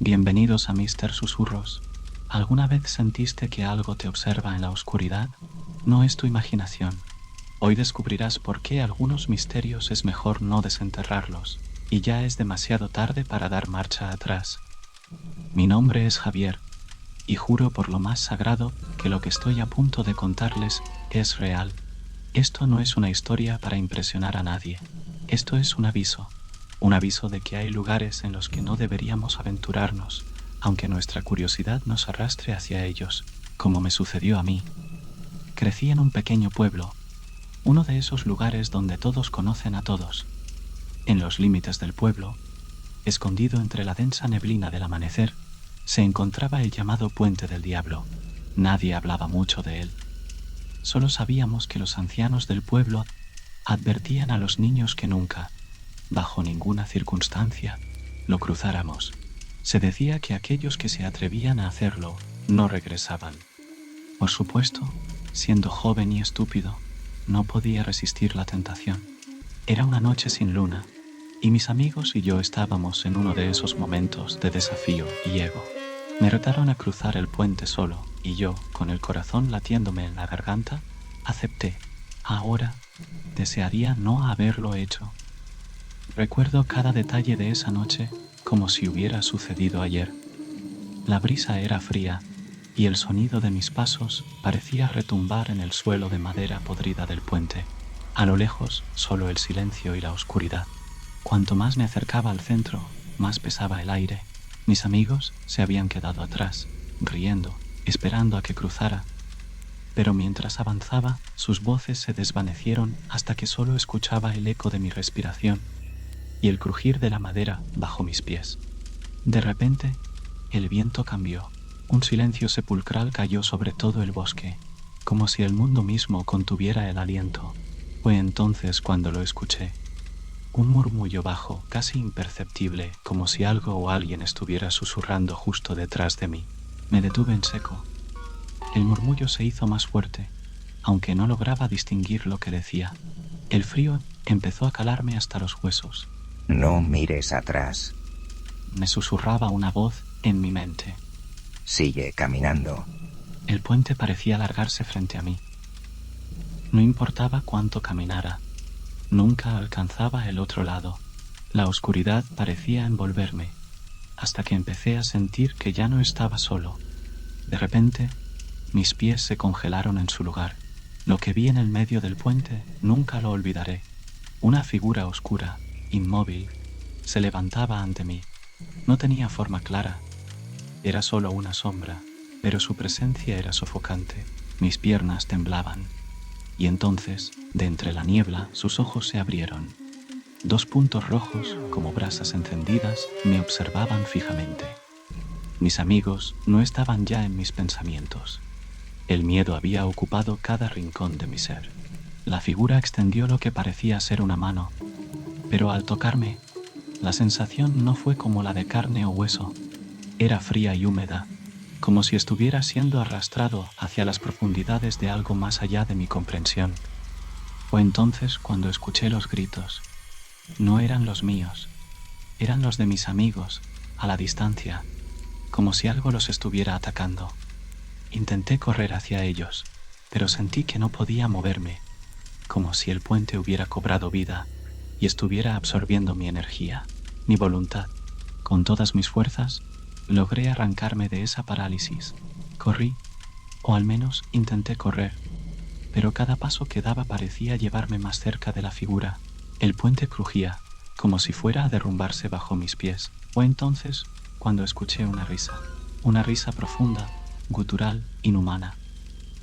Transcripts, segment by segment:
Bienvenidos a Mister Susurros. ¿Alguna vez sentiste que algo te observa en la oscuridad? No es tu imaginación. Hoy descubrirás por qué algunos misterios es mejor no desenterrarlos, y ya es demasiado tarde para dar marcha atrás. Mi nombre es Javier, y juro por lo más sagrado que lo que estoy a punto de contarles es real. Esto no es una historia para impresionar a nadie. Esto es un aviso de que hay lugares en los que no deberíamos aventurarnos, aunque nuestra curiosidad nos arrastre hacia ellos, como me sucedió a mí. Crecí en un pequeño pueblo, uno de esos lugares donde todos conocen a todos. En los límites del pueblo, escondido entre la densa neblina del amanecer, se encontraba el llamado Puente del Diablo. Nadie hablaba mucho de él. Solo sabíamos que los ancianos del pueblo advertían a los niños que nunca, bajo ninguna circunstancia, lo cruzáramos. Se decía que aquellos que se atrevían a hacerlo no regresaban. Por supuesto, siendo joven y estúpido, no podía resistir la tentación. Era una noche sin luna, y mis amigos y yo estábamos en uno de esos momentos de desafío y ego. Me retaron a cruzar el puente solo, y yo, con el corazón latiéndome en la garganta, acepté. Ahora desearía no haberlo hecho. Recuerdo cada detalle de esa noche como si hubiera sucedido ayer. La brisa era fría, y el sonido de mis pasos parecía retumbar en el suelo de madera podrida del puente. A lo lejos, solo el silencio y la oscuridad. Cuanto más me acercaba al centro, más pesaba el aire. Mis amigos se habían quedado atrás, riendo, esperando a que cruzara. Pero mientras avanzaba, sus voces se desvanecieron hasta que solo escuchaba el eco de mi respiración y el crujir de la madera bajo mis pies. De repente, el viento cambió. Un silencio sepulcral cayó sobre todo el bosque, como si el mundo mismo contuviera el aliento. Fue entonces cuando lo escuché. Un murmullo bajo, casi imperceptible, como si algo o alguien estuviera susurrando justo detrás de mí. Me detuve en seco. El murmullo se hizo más fuerte, aunque no lograba distinguir lo que decía. El frío empezó a calarme hasta los huesos. No mires atrás. Me susurraba una voz en mi mente. Sigue caminando. El puente parecía alargarse frente a mí. No importaba cuánto caminara. Nunca alcanzaba el otro lado. La oscuridad parecía envolverme, hasta que empecé a sentir que ya no estaba solo. De repente, mis pies se congelaron en su lugar. Lo que vi en el medio del puente nunca lo olvidaré. Una figura oscura, inmóvil, se levantaba ante mí. No tenía forma clara. Era solo una sombra, pero su presencia era sofocante. Mis piernas temblaban. Y entonces, de entre la niebla, sus ojos se abrieron. 2 puntos rojos, como brasas encendidas, me observaban fijamente. Mis amigos no estaban ya en mis pensamientos. El miedo había ocupado cada rincón de mi ser. La figura extendió lo que parecía ser una mano, pero al tocarme, la sensación no fue como la de carne o hueso. Era fría y húmeda, como si estuviera siendo arrastrado hacia las profundidades de algo más allá de mi comprensión. Fue entonces cuando escuché los gritos. No eran los míos, eran los de mis amigos, a la distancia, como si algo los estuviera atacando. Intenté correr hacia ellos, pero sentí que no podía moverme, como si el puente hubiera cobrado vida y estuviera absorbiendo mi energía, mi voluntad. Con todas mis fuerzas, logré arrancarme de esa parálisis. Corrí, o al menos intenté correr, pero cada paso que daba parecía llevarme más cerca de la figura. El puente crujía, como si fuera a derrumbarse bajo mis pies. Fue entonces cuando escuché una risa profunda, gutural, inhumana.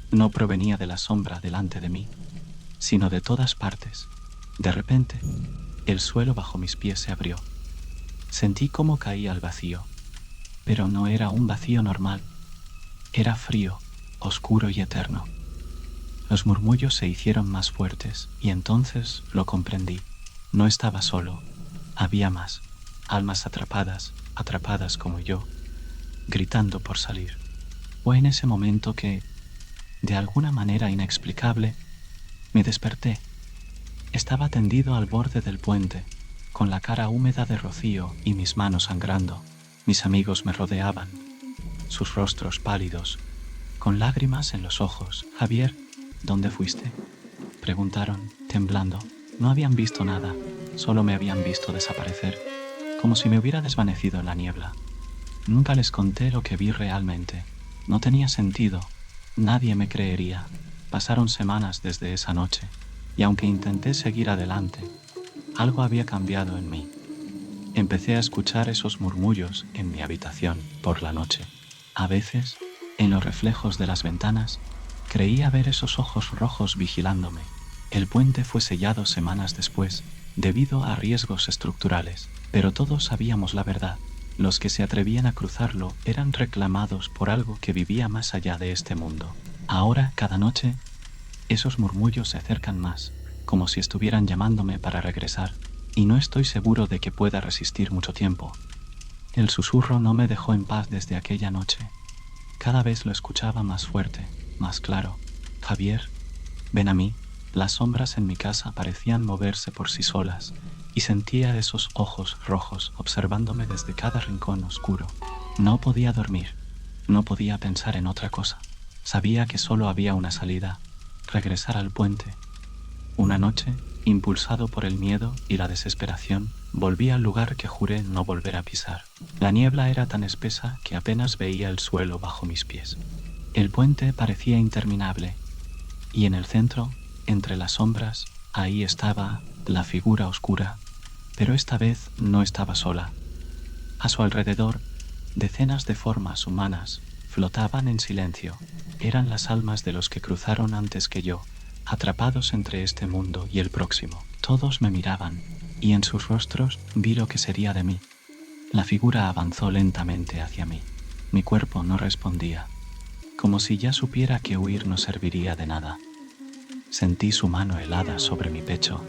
No provenía de la sombra delante de mí, sino de todas partes. De repente, el suelo bajo mis pies se abrió. Sentí cómo caía al vacío. Pero no era un vacío normal. Era frío, oscuro y eterno. Los murmullos se hicieron más fuertes y entonces lo comprendí. No estaba solo. Había más. Almas atrapadas como yo, gritando por salir. Fue en ese momento que, de alguna manera inexplicable, me desperté. Estaba tendido al borde del puente, con la cara húmeda de rocío y mis manos sangrando. Mis amigos me rodeaban, sus rostros pálidos, con lágrimas en los ojos. «Javier, ¿dónde fuiste?», preguntaron, temblando. No habían visto nada, solo me habían visto desaparecer, como si me hubiera desvanecido en la niebla. Nunca les conté lo que vi realmente. No tenía sentido. Nadie me creería. Pasaron semanas desde esa noche, y aunque intenté seguir adelante, algo había cambiado en mí. Empecé a escuchar esos murmullos en mi habitación por la noche. A veces, en los reflejos de las ventanas, creía ver esos ojos rojos vigilándome. El puente fue sellado semanas después, debido a riesgos estructurales, pero todos sabíamos la verdad. Los que se atrevían a cruzarlo eran reclamados por algo que vivía más allá de este mundo. Ahora, cada noche, esos murmullos se acercan más, como si estuvieran llamándome para regresar, y no estoy seguro de que pueda resistir mucho tiempo. El susurro no me dejó en paz desde aquella noche. Cada vez lo escuchaba más fuerte, más claro. «Javier, ven a mí». Las sombras en mi casa parecían moverse por sí solas, y sentía esos ojos rojos observándome desde cada rincón oscuro. No podía dormir, no podía pensar en otra cosa. Sabía que solo había una salida: regresar al puente. Una noche, impulsado por el miedo y la desesperación, volví al lugar que juré no volver a pisar. La niebla era tan espesa que apenas veía el suelo bajo mis pies. El puente parecía interminable, y en el centro, entre las sombras, ahí estaba la figura oscura, pero esta vez no estaba sola. A su alrededor, decenas de formas humanas flotaban en silencio. Eran las almas de los que cruzaron antes que yo, atrapados entre este mundo y el próximo. Todos me miraban, y en sus rostros vi lo que sería de mí. La figura avanzó lentamente hacia mí. Mi cuerpo no respondía, como si ya supiera que huir no serviría de nada. Sentí su mano helada sobre mi pecho,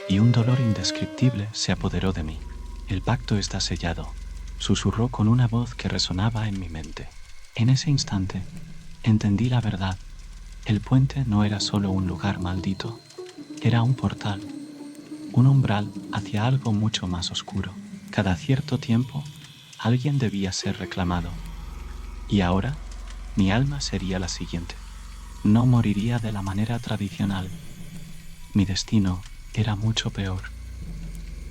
y un dolor indescriptible se apoderó de mí. «El pacto está sellado», susurró con una voz que resonaba en mi mente. En ese instante, entendí la verdad. El puente no era solo un lugar maldito, era un portal, un umbral hacia algo mucho más oscuro. Cada cierto tiempo, alguien debía ser reclamado, y ahora, mi alma sería la siguiente. No moriría de la manera tradicional. Mi destino era mucho peor.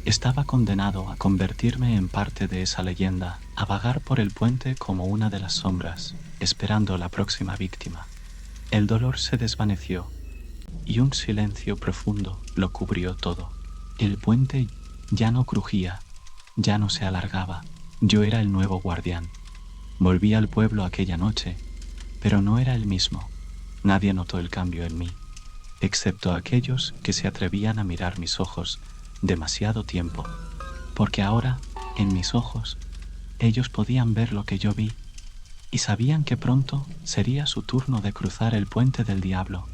Estaba condenado a convertirme en parte de esa leyenda, a vagar por el puente como una de las sombras, esperando la próxima víctima. El dolor se desvaneció, y un silencio profundo lo cubrió todo. El puente ya no crujía, ya no se alargaba. Yo era el nuevo guardián. Volví al pueblo aquella noche, pero no era el mismo. Nadie notó el cambio en mí, excepto aquellos que se atrevían a mirar mis ojos demasiado tiempo, porque ahora, en mis ojos, ellos podían ver lo que yo vi, y sabían que pronto sería su turno de cruzar el puente del diablo.